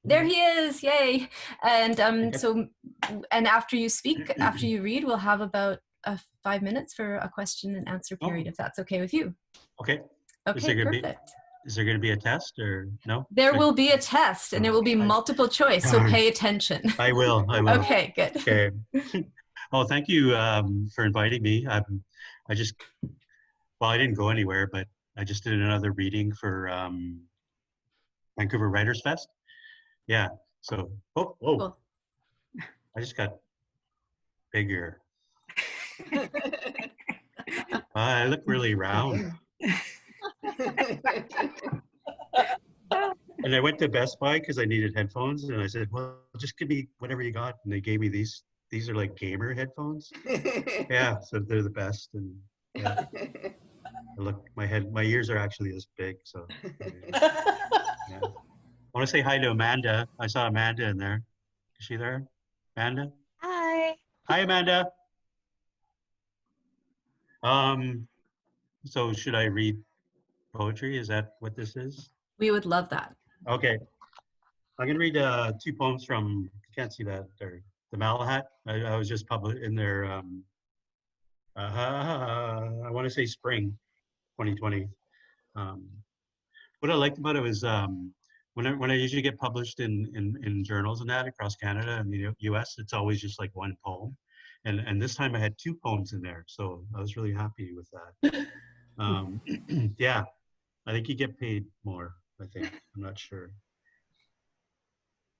There he is, yay. And Okay. and after you speak, after you read, we'll have about 5 minutes for a question and answer period, Oh, if that's okay with you. okay. Is Okay, there gonna be perfect. is there gonna be a test or no? There Good. will be a test and there will be multiple choice, so Darn. pay attention. I will. I will. Okay, good. Okay. Oh, thank you for inviting me. I just well, I didn't go anywhere, but I just did another reading for Vancouver Writers Fest. Yeah. So, oh, whoa! Cool. I just got bigger. I look really round. And I went to Best Buy because I needed headphones, and I said, "Well, just give me whatever you got." And they gave me these. These are like gamer headphones. Yeah, so they're the best. And yeah, look, my ears are actually this big. So yeah. I want to say hi to Amanda. I saw Amanda in there. Is she there? Amanda? Hi. Hi, Amanda. Um, so should I read poetry? Is that what this is? We would love that. Okay. I'm gonna read two poems from, you can't see that, or the Malahat. I was just published in their, I want to say spring 2020. Um, what I liked about it was when I usually get published in journals and that across Canada and the US, it's always just like one poem. And this time I had two poems in there. So I was really happy with that. Yeah, I think you get paid more, I think. I'm not sure.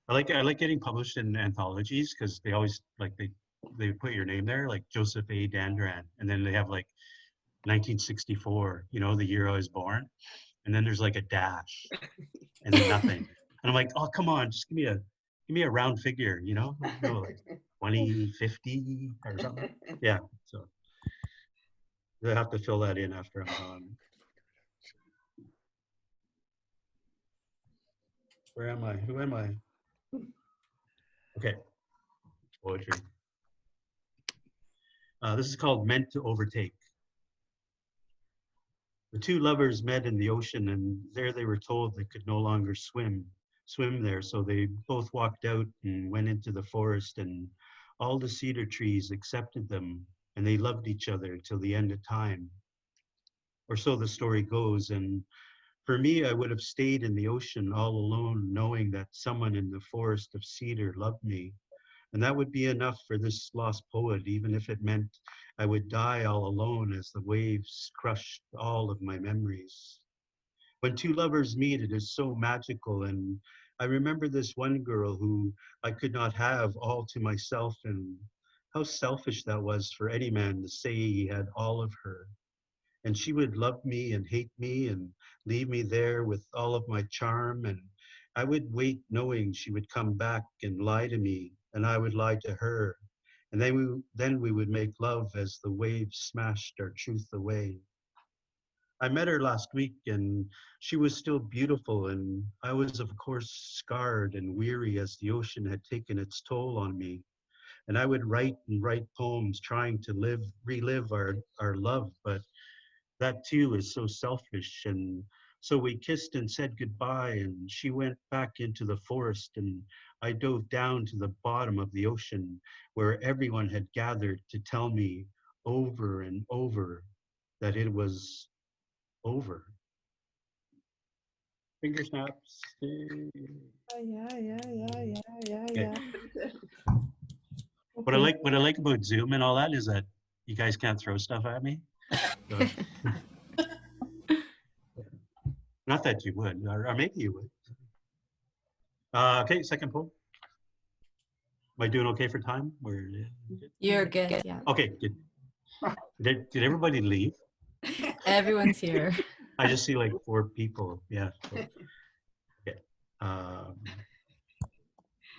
I like getting published in anthologies because they always like they put your name there, like Joseph A. Dandurand, and then they have like 1964, you know, the year I was born, and then there's like a dash, and then nothing, and I'm like, oh come on, just give me a round figure, you know, like 2050 or something. Yeah, so they have to fill that in after I'm gone. Where am I? Who am I? Okay, poetry. This is called Meant to Overtake. The two lovers met in the ocean, and there they were told they could no longer swim there. So they both walked out and went into the forest, and all the cedar trees accepted them, and they loved each other till the end of time. Or so the story goes. And for me, I would have stayed in the ocean all alone, knowing that someone in the forest of cedar loved me. And that would be enough for this lost poet, even if it meant I would die all alone as the waves crushed all of my memories. When two lovers meet, it is so magical. And I remember this one girl who I could not have all to myself, and how selfish that was for any man to say he had all of her. And she would love me and hate me and leave me there with all of my charm. And I would wait knowing she would come back and lie to me, and I would lie to her. And then we would make love as the waves smashed our truth away. I met her last week and she was still beautiful, and I was of course scarred and weary as the ocean had taken its toll on me. And I would write and write poems trying to relive our love, but that too is so selfish. And so we kissed and said goodbye, and she went back into the forest, and I dove down to the bottom of the ocean where everyone had gathered to tell me over and over that it was over. Finger snaps. Okay. What I like about Zoom and all that is that you guys can't throw stuff at me. So, not that you would, or maybe you would. Okay, second poem. Am I doing okay for time? You're good, yeah. Okay, good. Did everybody leave? Everyone's here. I just see like 4 people. Yeah. So, okay.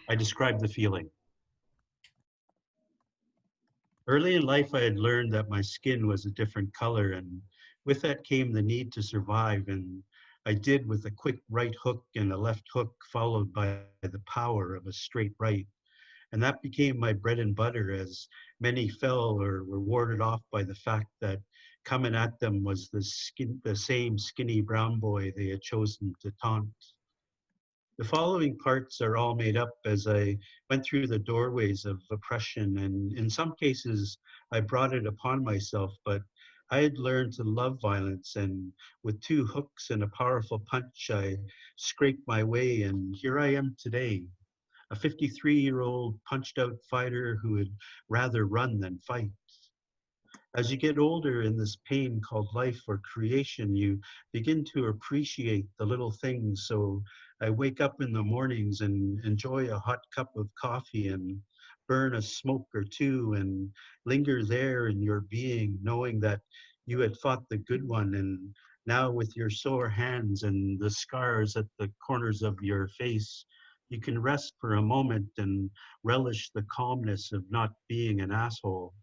I described the feeling. Early in life, I had learned that my skin was a different color, and with that came the need to survive. And I did with a quick right hook and a left hook, followed by the power of a straight right. And that became my bread and butter, as many fell or were warded off by the fact that coming at them was the same skinny brown boy they had chosen to taunt. The following parts are all made up as I went through the doorways of oppression, and in some cases I brought it upon myself, but I had learned to love violence, and with two hooks and a powerful punch, I scraped my way, and here I am today, a 53-year-old punched out fighter who would rather run than fight. As you get older in this pain called life or creation, you begin to appreciate the little things. So I wake up in the mornings and enjoy a hot cup of coffee and burn a smoke or two and linger there in your being, knowing that you had fought the good one. And now, with your sore hands and the scars at the corners of your face, you can rest for a moment and relish the calmness of not being an asshole.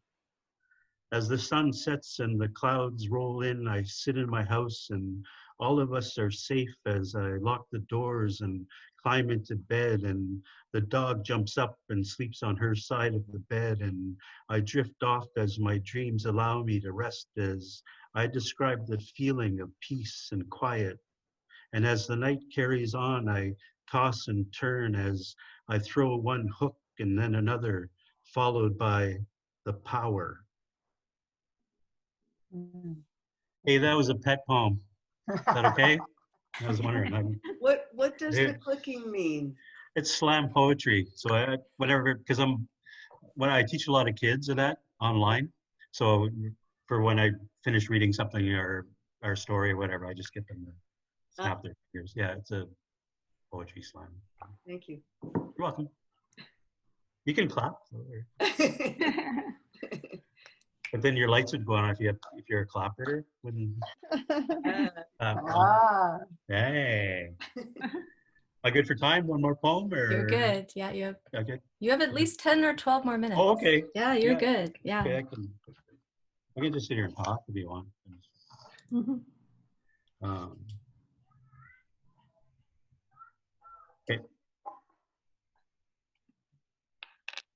As the sun sets and the clouds roll in, I sit in my house and all of us are safe as I lock the doors and climb into bed, and the dog jumps up and sleeps on her side of the bed, and I drift off as my dreams allow me to rest as I describe the feeling of peace and quiet. And as the night carries on, I toss and turn as I throw one hook and then another, followed by the power. Mm. Hey, that was a pet poem. Is that okay? I was wondering. What does the It, clicking mean? it's slam poetry. So whenever, because when I teach a lot of kids of that online. So for when I finish reading something or story or whatever, I just get them to snap their fingers. Yeah, it's a poetry slam. Thank you. You're welcome. You can clap. But then your lights would go on if you're a clapper. When, Ah. hey. Am I good for time? One more poem or? You're good. Yeah, Okay. you have at least 10 or 12 more minutes. Oh, okay. Yeah, you're good. Yeah. Okay, I can just sit here and talk if you want. Um, okay.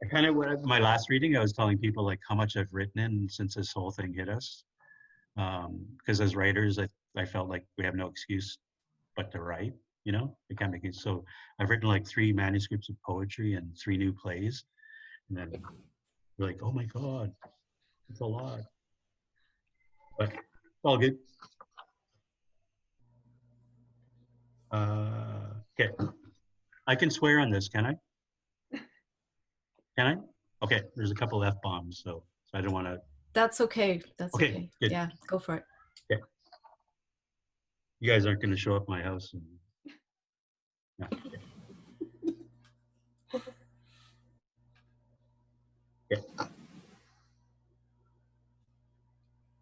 I kind of, my last reading, I was telling people like how much I've written in since this whole thing hit us. Because as writers, I felt like we have no excuse but to write, you know, it can't make it. So I've written like 3 manuscripts of poetry and 3 new plays. And then we're like, oh my God, it's a lot. But it's all good. Okay. I can swear on this, can I? Can I? Okay, there's a couple F-bombs, so I don't want to. That's okay. That's okay. Good. Yeah, go for it. Okay. You guys aren't going to show up at my house. No. Okay.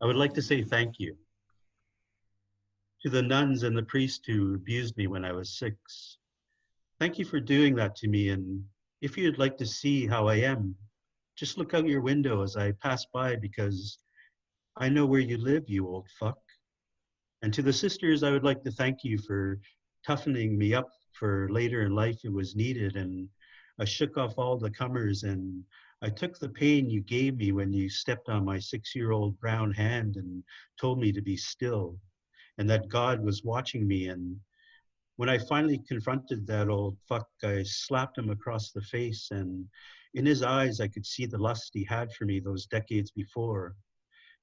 I would like to say thank you to the nuns and the priest who abused me when I was 6. Thank you for doing that to me. And if you'd like to see how I am, just look out your window as I pass by, because I know where you live, you old fuck. And to the sisters, I would like to thank you for toughening me up for later in life. It was needed. And I shook off all the comers and I took the pain you gave me when you stepped on my 6-year-old brown hand and told me to be still and that God was watching me. And when I finally confronted that old fuck, I slapped him across the face, and in his eyes, I could see the lust he had for me those decades before.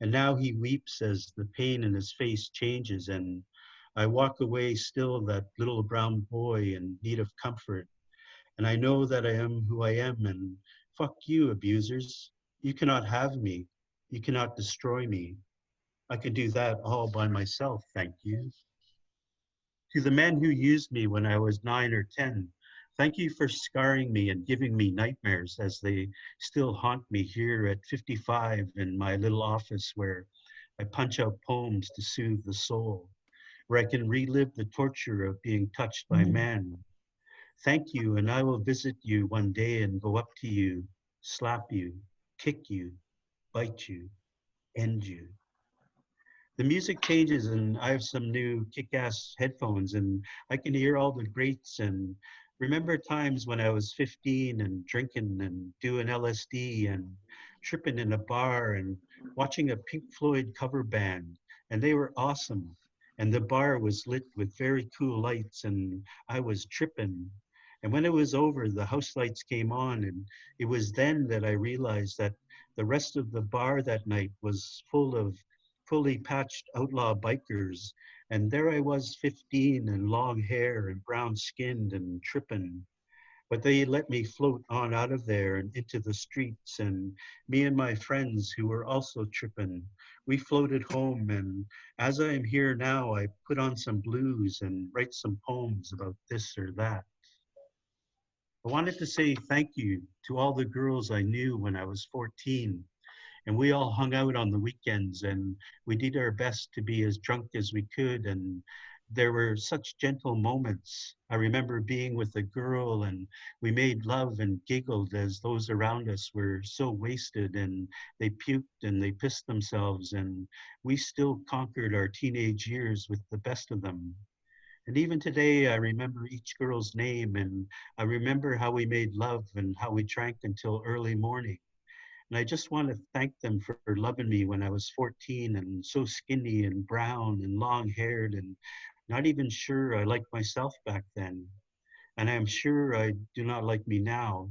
And now he weeps as the pain in his face changes, and I walk away still that little brown boy in need of comfort. And I know that I am who I am, and fuck you, abusers. You cannot have me. You cannot destroy me. I can do that all by myself, thank you. To the men who used me when I was 9 or 10, thank you for scarring me and giving me nightmares as they still haunt me here at 55 in my little office where I punch out poems to soothe the soul, where I can relive the torture of being touched by men. Thank you, and I will visit you one day and go up to you, slap you, kick you, bite you, end you. The music changes and I have some new kick-ass headphones and I can hear all the greats and remember times when I was 15 and drinking and doing LSD and tripping in a bar and watching a Pink Floyd cover band, and they were awesome. and the bar was lit with very cool lights, and I was tripping. And when it was over, the house lights came on, and it was then that I realized that the rest of the bar that night was full of fully patched outlaw bikers. And there I was, 15, and long hair and brown skinned and tripping. But they let me float on out of there and into the streets, and me and my friends who were also tripping, we floated home. And as I am here now, I put on some blues and write some poems about this or that. I wanted to say thank you to all the girls I knew when I was 14, and we all hung out on the weekends, and we did our best to be as drunk as we could. And there were such gentle moments. I remember being with a girl, and we made love and giggled as those around us were so wasted, and they puked and they pissed themselves, and we still conquered our teenage years with the best of them. And even today, I remember each girl's name, and I remember how we made love and how we drank until early morning. And I just want to thank them for loving me when I was 14 and so skinny and brown and long haired and not even sure I liked myself back then. And I am sure I do not like me now.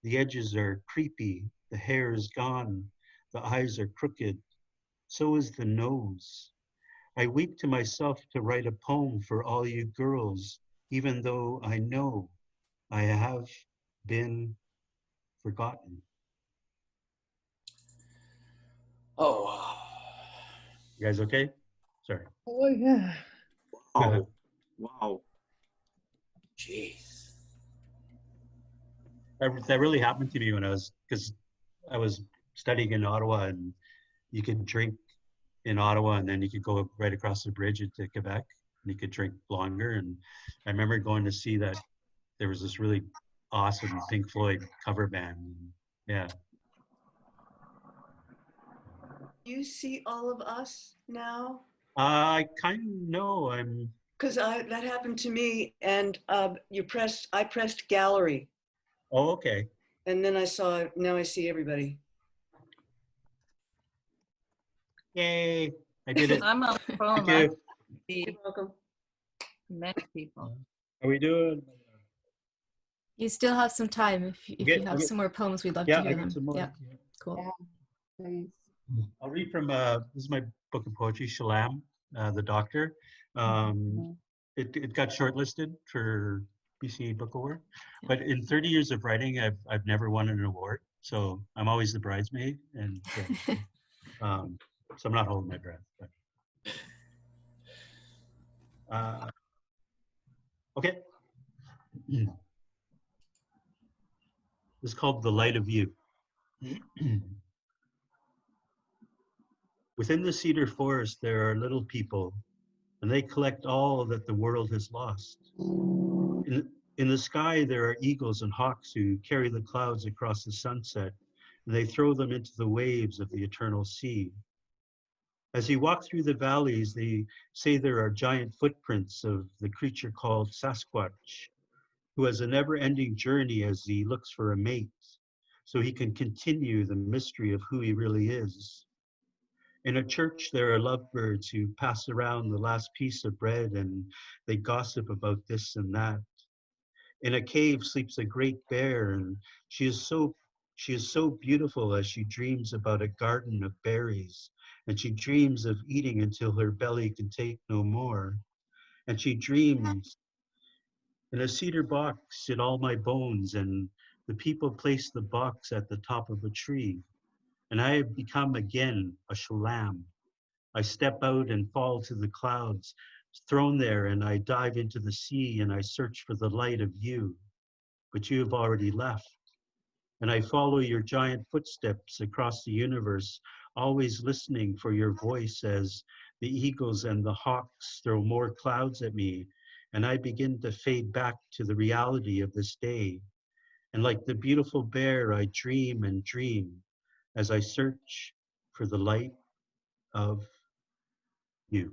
The edges are creepy, the hair is gone, the eyes are crooked, so is the nose. I weep to myself to write a poem for all you girls, even though I know I have been forgotten. Oh, You guys okay? Sorry. oh yeah. Wow. Wow. Jeez. That really happened to me when because I was studying in Ottawa, and you could drink in Ottawa and then you could go right across the bridge into Quebec and you could drink longer. And I remember going to see that there was this really awesome Pink Floyd cover band. Yeah. You see all of us now? I kind of know I'm. Because that happened to me, and I pressed gallery, Oh, okay. and then now I see everybody. Yay. I did it. I'm on the phone. Thank I you. see You're welcome. many people. How are we doing? You still have some time. If you have some more poems, we'd love to Yeah, hear I them. got some more. Yeah, cool. Yeah, please. I'll read from, this is my book of poetry, Shalam, The Doctor. It got shortlisted for BC Book Award, but in 30 years of writing, I've never won an award. So I'm always the bridesmaid, and yeah, so I'm not holding my breath. But, okay. This is called The Light of You. Within the cedar forest, there are little people, and they collect all that the world has lost. In the sky, there are eagles and hawks who carry the clouds across the sunset, and they throw them into the waves of the eternal sea. As you walk through the valleys, they say there are giant footprints of the creature called Sasquatch, who has a never-ending journey as he looks for a mate, so he can continue the mystery of who he really is. In a church, there are lovebirds who pass around the last piece of bread, and they gossip about this and that. In a cave sleeps a great bear, and she is so beautiful as she dreams about a garden of berries, and she dreams of eating until her belly can take no more. And she dreams, in a cedar box sit all my bones, and the people place the box at the top of a tree. And I have become again a shulam. I step out and fall to the clouds, thrown there, and I dive into the sea, and I search for the light of you. But you have already left. And I follow your giant footsteps across the universe, always listening for your voice as the eagles and the hawks throw more clouds at me. And I begin to fade back to the reality of this day. And like the beautiful bear, I dream and dream as I search for the light of you.